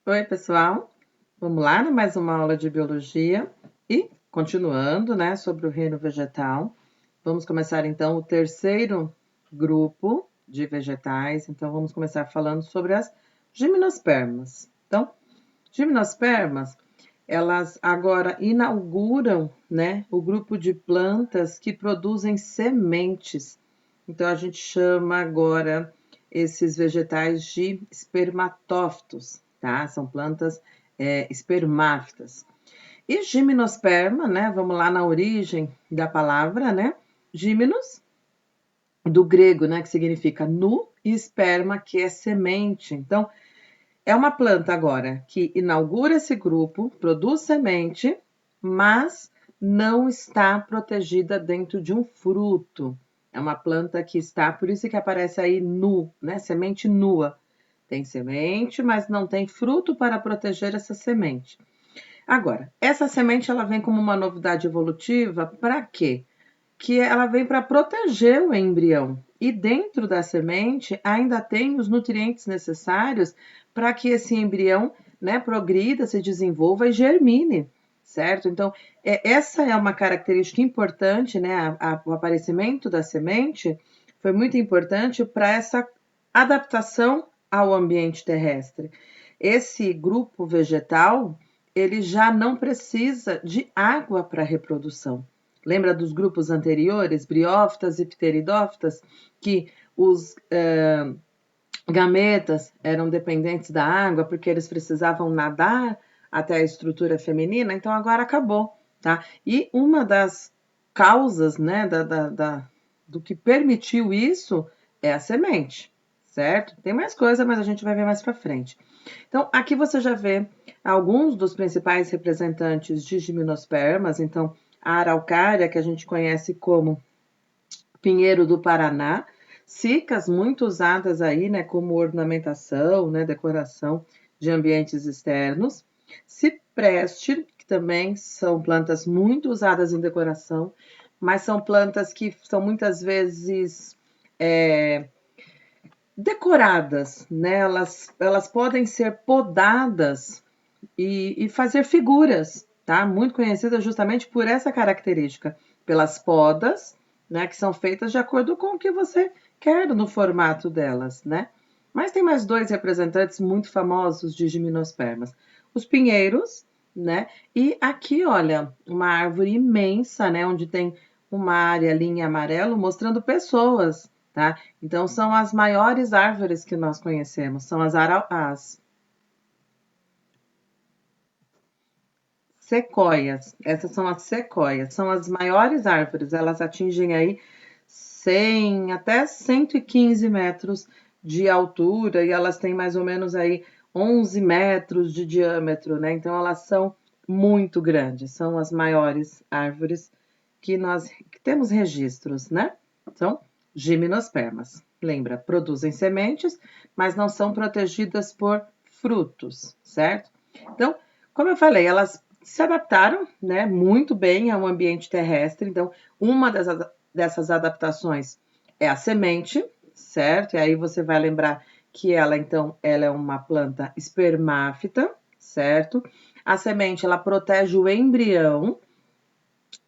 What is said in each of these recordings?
Oi, pessoal. Vamos lá, mais uma aula de biologia e continuando, né, sobre o reino vegetal. Vamos começar então o terceiro grupo de vegetais. Então vamos começar falando sobre as gimnospermas. Então, gimnospermas, elas agora inauguram, né, o grupo de plantas que produzem sementes. Então a gente chama agora esses vegetais de espermatófitos, tá? São plantas espermáfitas. E gimnosperma, né? Vamos lá na origem da palavra, né? Gimnos, do grego, né? Que significa nu, e esperma, que é semente. Então, é uma planta agora que inaugura esse grupo, produz semente, mas não está protegida dentro de um fruto. É uma planta que está, por isso que aparece aí nu, né? Semente nua. Tem semente, mas não tem fruto para proteger essa semente. Agora, essa semente ela vem como uma novidade evolutiva para quê? Que ela vem para proteger o embrião. E dentro da semente ainda tem os nutrientes necessários para que esse embrião, né, progrida, se desenvolva e germine, certo? Então, essa é uma característica importante, né? O aparecimento da semente foi muito importante para essa adaptação ao ambiente terrestre. Esse grupo vegetal, ele já não precisa de água para reprodução. Lembra dos grupos anteriores, briófitas e pteridófitas, que os gametas eram dependentes da água porque eles precisavam nadar até a estrutura feminina? Então agora acabou, tá? E uma das causas, né, do que permitiu isso é a semente, certo? Tem mais coisa, mas a gente vai ver mais para frente. Então, aqui você já vê alguns dos principais representantes de gimnospermas. Então, a araucária, que a gente conhece como pinheiro do Paraná, cicas muito usadas aí, né, como ornamentação, né, decoração de ambientes externos. Cipreste, que também são plantas muito usadas em decoração, mas são plantas que são muitas vezes decoradas, né? Elas podem ser podadas e fazer figuras, tá? Muito conhecida justamente por essa característica, pelas podas, né? Que são feitas de acordo com o que você quer no formato delas, né? Mas tem mais dois representantes muito famosos de gimnospermas: os pinheiros, né? E aqui, olha, uma árvore imensa, né? Onde tem uma área ali em amarelo mostrando pessoas, tá? Então são as maiores árvores que nós conhecemos, são as sequoias. Essas são as sequoias, são as maiores árvores, elas atingem aí 100 até 115 metros de altura e elas têm mais ou menos aí 11 metros de diâmetro, né? Então elas são muito grandes, são as maiores árvores que nós temos registros, né? São gimnospermas. Lembra, produzem sementes, mas não são protegidas por frutos, certo? Então, como eu falei, elas se adaptaram, né, muito bem ao ambiente terrestre. Então, uma dessas adaptações é a semente, certo? E aí você vai lembrar que ela, então, ela é uma planta espermáfita, certo? A semente, ela protege o embrião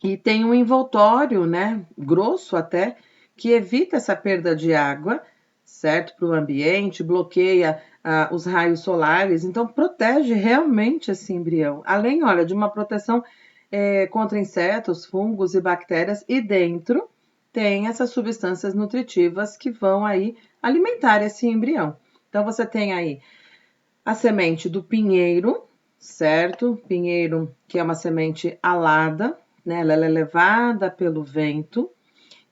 e tem um envoltório, né, grosso até, que evita essa perda de água, certo, para o ambiente, bloqueia os raios solares, então protege realmente esse embrião. Além, olha, de uma proteção contra insetos, fungos e bactérias, e dentro tem essas substâncias nutritivas que vão aí alimentar esse embrião. Então você tem aí a semente do pinheiro, certo? Pinheiro, que é uma semente alada, né? Ela é levada pelo vento.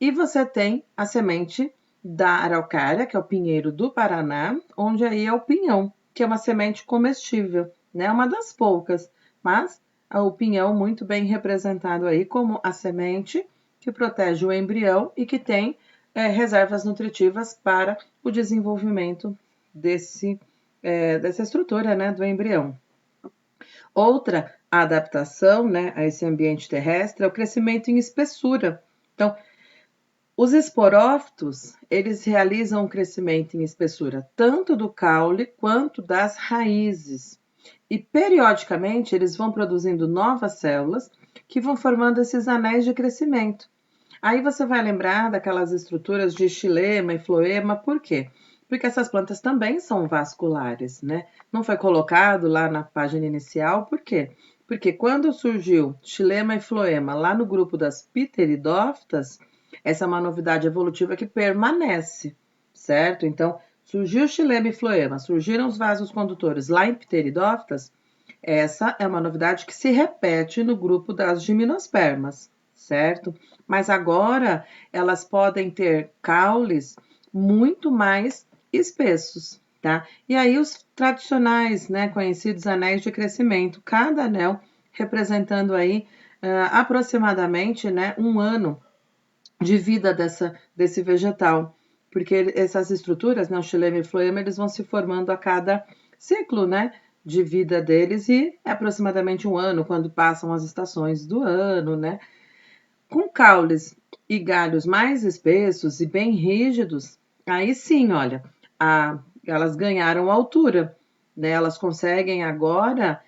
E você tem a semente da araucária, que é o pinheiro do Paraná, onde aí é o pinhão, que é uma semente comestível, né? Uma das poucas, mas o pinhão muito bem representado aí como a semente que protege o embrião e que tem reservas nutritivas para o desenvolvimento dessa estrutura, né, do embrião. Outra adaptação, né, a esse ambiente terrestre é o crescimento em espessura. Então, os esporófitos, eles realizam um crescimento em espessura tanto do caule quanto das raízes. E periodicamente eles vão produzindo novas células que vão formando esses anéis de crescimento. Aí você vai lembrar daquelas estruturas de xilema e floema, por quê? Porque essas plantas também são vasculares, né? Não foi colocado lá na página inicial, por quê? Porque quando surgiu xilema e floema lá no grupo das pteridófitas, essa é uma novidade evolutiva que permanece, certo? Então, surgiu xilema e floema, surgiram os vasos condutores lá em pteridófitas, essa é uma novidade que se repete no grupo das gimnospermas, certo? Mas agora elas podem ter caules muito mais espessos, tá? E aí os tradicionais, né, conhecidos anéis de crescimento, cada anel representando aí aproximadamente, né, um ano de vida desse vegetal, porque essas estruturas, né, o xilema e o floema, eles vão se formando a cada ciclo, né, de vida deles e é aproximadamente um ano quando passam as estações do ano, né? Com caules e galhos mais espessos e bem rígidos, aí sim, olha, elas ganharam altura, né? Elas conseguem agora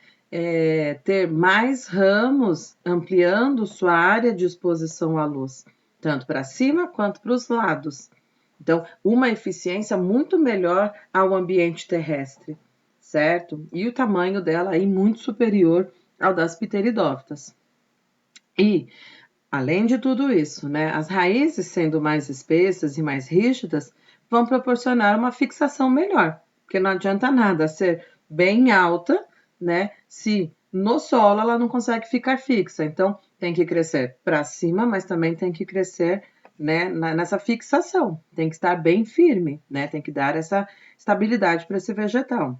ter mais ramos, ampliando sua área de exposição à luz, tanto para cima quanto para os lados. Então, uma eficiência muito melhor ao ambiente terrestre, certo? E o tamanho dela aí muito superior ao das pteridófitas. E além de tudo isso, né, as raízes sendo mais espessas e mais rígidas vão proporcionar uma fixação melhor, porque não adianta nada ser bem alta, né, se no solo ela não consegue ficar fixa. Então, tem que crescer para cima, mas também tem que crescer, né, nessa fixação. Tem que estar bem firme, né, tem que dar essa estabilidade para esse vegetal.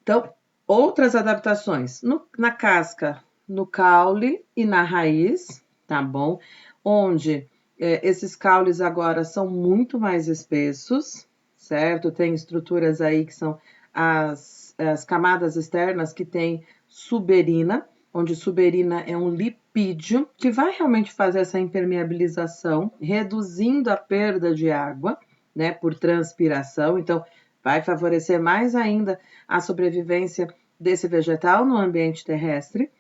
Então, outras adaptações na casca, no caule e na raiz, tá bom? Onde esses caules agora são muito mais espessos, certo? Tem estruturas aí que são as camadas externas que tem suberina, onde suberina é um lipídio que vai realmente fazer essa impermeabilização, reduzindo a perda de água, né, por transpiração. Então, vai favorecer mais ainda a sobrevivência desse vegetal no ambiente terrestre.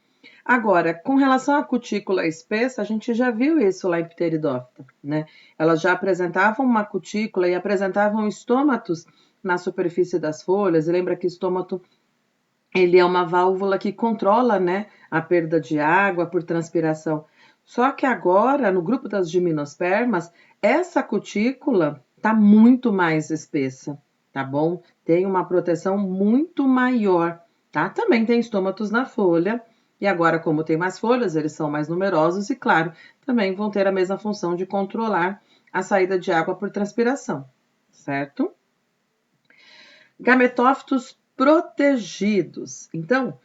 Agora, com relação à cutícula espessa, a gente já viu isso lá em Pteridófita, né? Elas já apresentavam uma cutícula e apresentavam estômatos na superfície das folhas. E lembra que estômato ele é uma válvula que controla, né, a perda de água por transpiração. Só que agora, no grupo das gimnospermas, essa cutícula está muito mais espessa, tá bom? Tem uma proteção muito maior, tá? Também tem estômatos na folha, e agora, como tem mais folhas, eles são mais numerosos e, claro, também vão ter a mesma função de controlar a saída de água por transpiração, certo? Gametófitos protegidos. Então,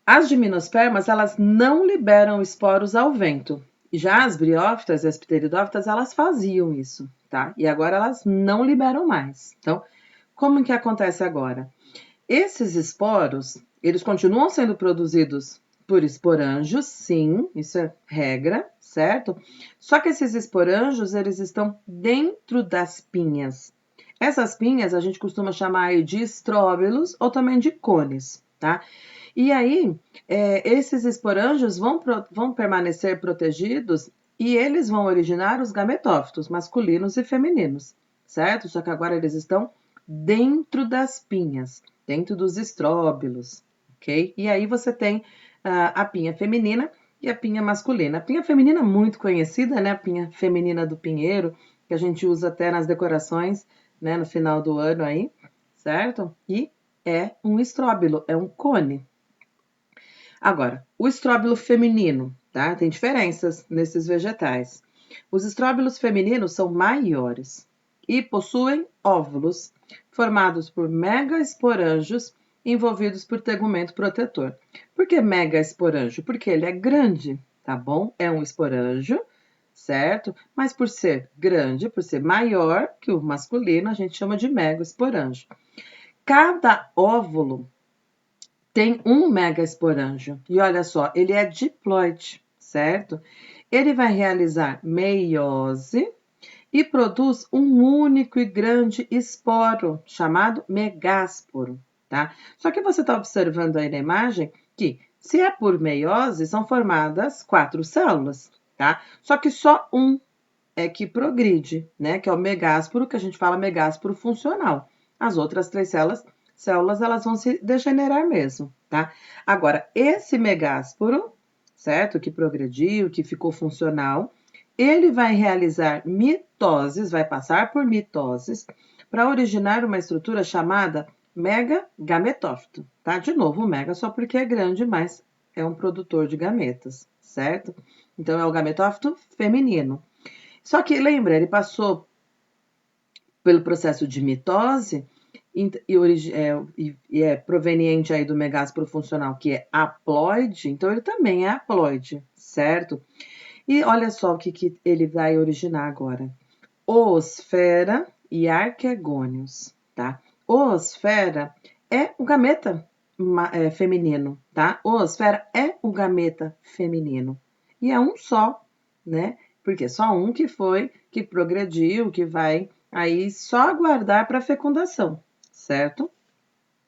as gimnospermas, elas não liberam esporos ao vento. Já as briófitas e as pteridófitas, elas faziam isso, tá? E agora elas não liberam mais. Então, como que acontece agora? Esses esporos, eles continuam sendo produzidos por esporângios, sim, isso é regra, certo? Só que esses esporângios, eles estão dentro das pinhas. Essas pinhas a gente costuma chamar de estróbilos ou também de cones, tá? E aí, esses esporângios vão permanecer protegidos e eles vão originar os gametófitos masculinos e femininos, certo? Só que agora eles estão dentro das pinhas, dentro dos estróbilos, ok? E aí você tem a pinha feminina e a pinha masculina. A pinha feminina muito conhecida, né? A pinha feminina do pinheiro, que a gente usa até nas decorações, né? No final do ano aí, certo? E é um estróbilo, é um cone. Agora, o estróbilo feminino, tá? Tem diferenças nesses vegetais. Os estróbilos femininos são maiores e possuem óvulos formados por megaesporângios envolvidos por tegumento protetor. Por que megaesporângio? Porque ele é grande, tá bom? É um esporângio, certo? Mas por ser grande, por ser maior que o masculino, a gente chama de megaesporângio. Cada óvulo tem um megaesporângio. E olha só, ele é diploide, certo? Ele vai realizar meiose e produz um único e grande esporo, chamado megásporo, tá? Só que você está observando aí na imagem que, se é por meiose, são formadas 4 células, tá? Só que só um é que progride, né? Que é o megásporo, que a gente fala megásporo funcional. As outras 3 células elas vão se degenerar mesmo, tá? Agora, esse megásporo, certo? Que progrediu, que ficou funcional, ele vai realizar mitoses, vai passar por mitoses, para originar uma estrutura chamada megagametófito, tá? De novo, o mega só porque é grande, mas é um produtor de gametas, certo? Então, é o gametófito feminino. Só que, lembra, ele passou pelo processo de mitose e é proveniente aí do megásporo funcional, que é haploide, então ele também é haploide, certo? E olha só o que ele vai originar agora. Oosfera e arquegônios, tá? Oosfera é o gameta feminino, tá? Oosfera é o gameta feminino. E é um só, né? Porque só um que progrediu, que vai aí só aguardar para fecundação, certo?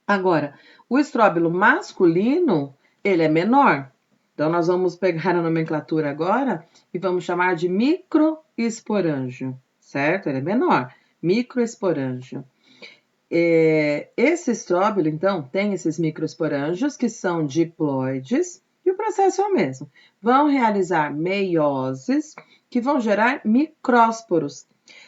Agora, o estróbilo masculino, ele é menor. Então, nós vamos pegar a nomenclatura agora e vamos chamar de microesporângio, certo? Ele é menor, microesporângio. Esse estróbilo, então, tem esses microesporângios que são diploides e o processo é o mesmo. Vão realizar meioses que vão gerar micrósporos.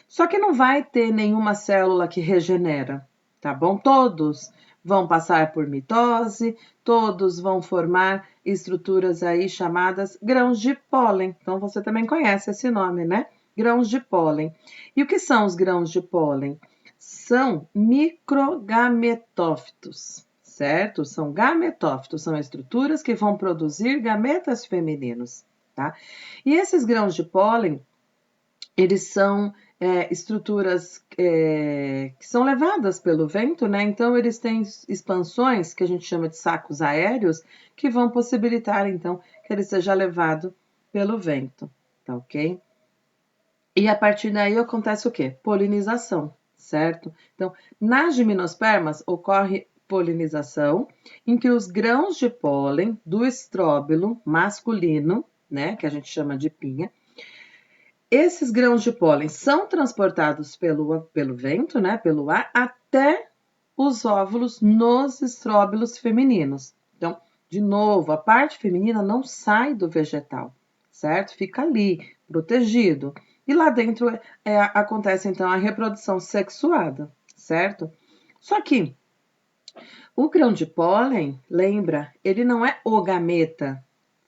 Só que não vai ter nenhuma célula que regenera, tá bom? Todos vão passar por mitose, todos vão formar estruturas aí chamadas grãos de pólen. Então, você também conhece esse nome, né? Grãos de pólen. E o que são os grãos de pólen? São microgametófitos, certo? São gametófitos, são estruturas que vão produzir gametas femininos, tá? E esses grãos de pólen, eles são estruturas que são levadas pelo vento, né? Então, eles têm expansões, que a gente chama de sacos aéreos, que vão possibilitar, então, que ele seja levado pelo vento, tá ok? E a partir daí acontece o quê? Polinização, certo? Então, nas gimnospermas ocorre polinização, em que os grãos de pólen do estróbilo masculino, né, que a gente chama de pinha, esses grãos de pólen são transportados pelo vento, né, pelo ar, até os óvulos nos estróbilos femininos. Então, de novo, a parte feminina não sai do vegetal, certo? Fica ali, protegido. E lá dentro acontece, então, a reprodução sexuada, certo? Só que o grão de pólen, lembra, ele não é o gameta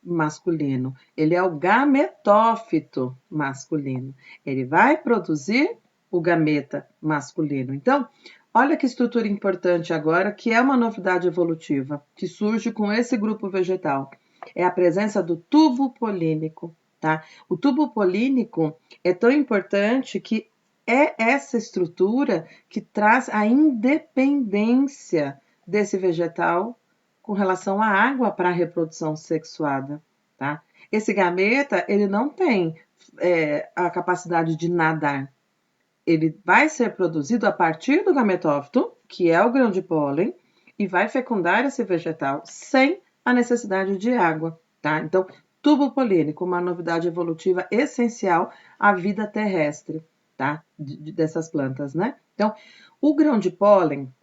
masculino, ele é o gametófito masculino. Ele vai produzir o gameta masculino. Então, olha que estrutura importante agora, que é uma novidade evolutiva, que surge com esse grupo vegetal. É a presença do tubo polínico, tá? O tubo polínico é tão importante que é essa estrutura que traz a independência desse vegetal com relação à água para a reprodução sexuada, tá? Esse gameta, ele não tem a capacidade de nadar. Ele vai ser produzido a partir do gametófito, que é o grão de pólen, e vai fecundar esse vegetal sem a necessidade de água, tá? Então, tubo polínico, uma novidade evolutiva essencial à vida terrestre, tá? Dessas plantas, né? Então, o grão de pólen,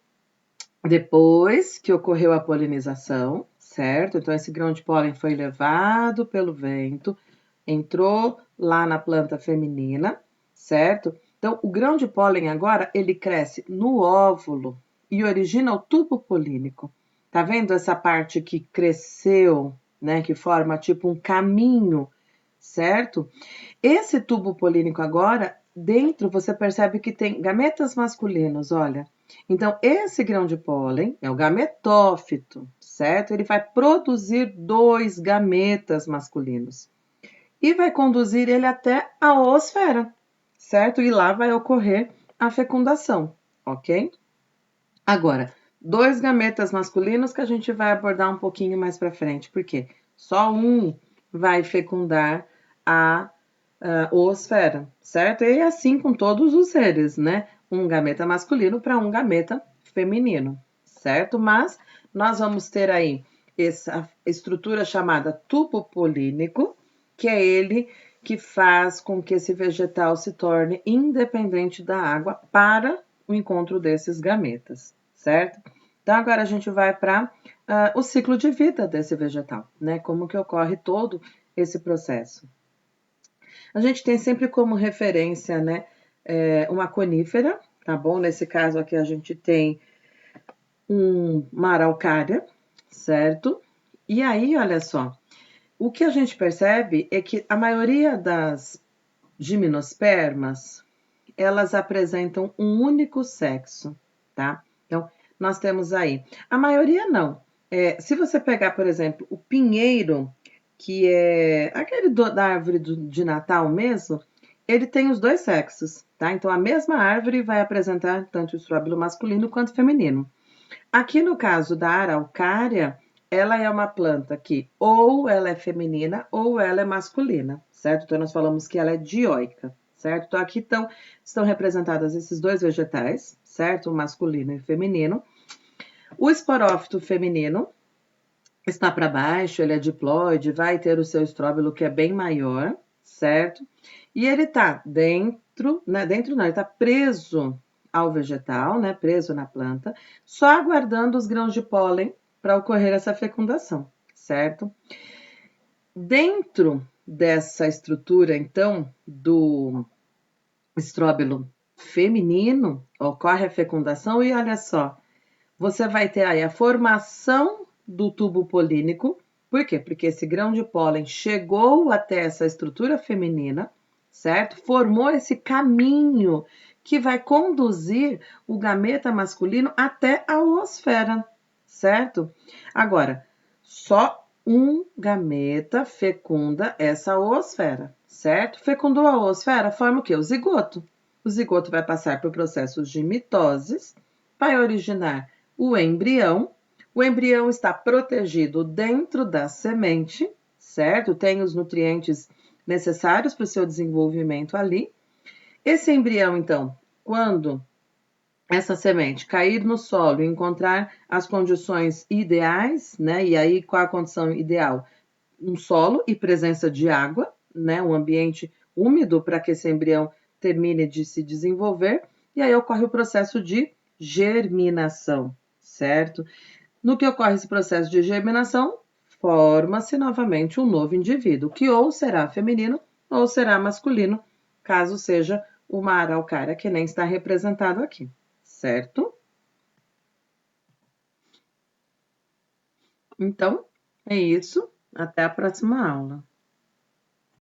depois que ocorreu a polinização, certo? Então, esse grão de pólen foi levado pelo vento, entrou lá na planta feminina, certo? Então, o grão de pólen agora, ele cresce no óvulo e origina o tubo polínico. Tá vendo essa parte que cresceu, né? Que forma tipo um caminho, certo? Esse tubo polínico agora, dentro você percebe que tem gametas masculinos, olha. Então, esse grão de pólen é o gametófito, certo? Ele vai produzir 2 gametas masculinos e vai conduzir ele até a oosfera, certo? E lá vai ocorrer a fecundação, ok? Agora, 2 gametas masculinos que a gente vai abordar um pouquinho mais para frente, porque só um vai fecundar a oosfera, certo? E assim com todos os seres, né? Um gameta masculino para um gameta feminino, certo? Mas nós vamos ter aí essa estrutura chamada tubo polínico, que é ele que faz com que esse vegetal se torne independente da água para o encontro desses gametas, certo? Então, agora a gente vai para o ciclo de vida desse vegetal, né? Como que ocorre todo esse processo. A gente tem sempre como referência, né, uma conífera, tá bom? Nesse caso aqui a gente tem uma araucária, certo? E aí, olha só, o que a gente percebe é que a maioria das gimnospermas, elas apresentam um único sexo, tá? Então, nós temos aí, a maioria não. Se você pegar, por exemplo, o pinheiro, que é aquele da árvore de Natal mesmo, ele tem os dois sexos, tá? Então, a mesma árvore vai apresentar tanto o estróbilo masculino quanto feminino. Aqui no caso da araucária, ela é uma planta que ou ela é feminina ou ela é masculina, certo? Então, nós falamos que ela é dioica, certo? Então, aqui estão representadas esses dois vegetais, certo? O masculino e o feminino. O esporófito feminino está para baixo, ele é diploide, vai ter o seu estróbilo que é bem maior, certo? E ele está dentro, né? Dentro não, ele está preso ao vegetal, né? Preso na planta, só aguardando os grãos de pólen para ocorrer essa fecundação, certo? Dentro dessa estrutura, então, do estróbilo feminino, ocorre a fecundação e olha só, você vai ter aí a formação do tubo polínico. Por quê? Porque esse grão de pólen chegou até essa estrutura feminina, certo? Formou esse caminho que vai conduzir o gameta masculino até a oosfera, certo? Agora, só um gameta fecunda essa oosfera, certo? Fecundou a oosfera, forma o quê? O zigoto. O zigoto vai passar por processos de mitoses, vai originar o embrião. O embrião está protegido dentro da semente, certo? Tem os nutrientes necessários para o seu desenvolvimento ali. Esse embrião, então, quando essa semente cair no solo e encontrar as condições ideais, né? E aí, qual a condição ideal? Um solo e presença de água, né? Um ambiente úmido para que esse embrião termine de se desenvolver. E aí ocorre o processo de germinação, certo? No que ocorre esse processo de germinação, forma-se novamente um novo indivíduo, que ou será feminino ou será masculino, caso seja uma araucária, que nem está representado aqui, certo? Então, é isso. Até a próxima aula.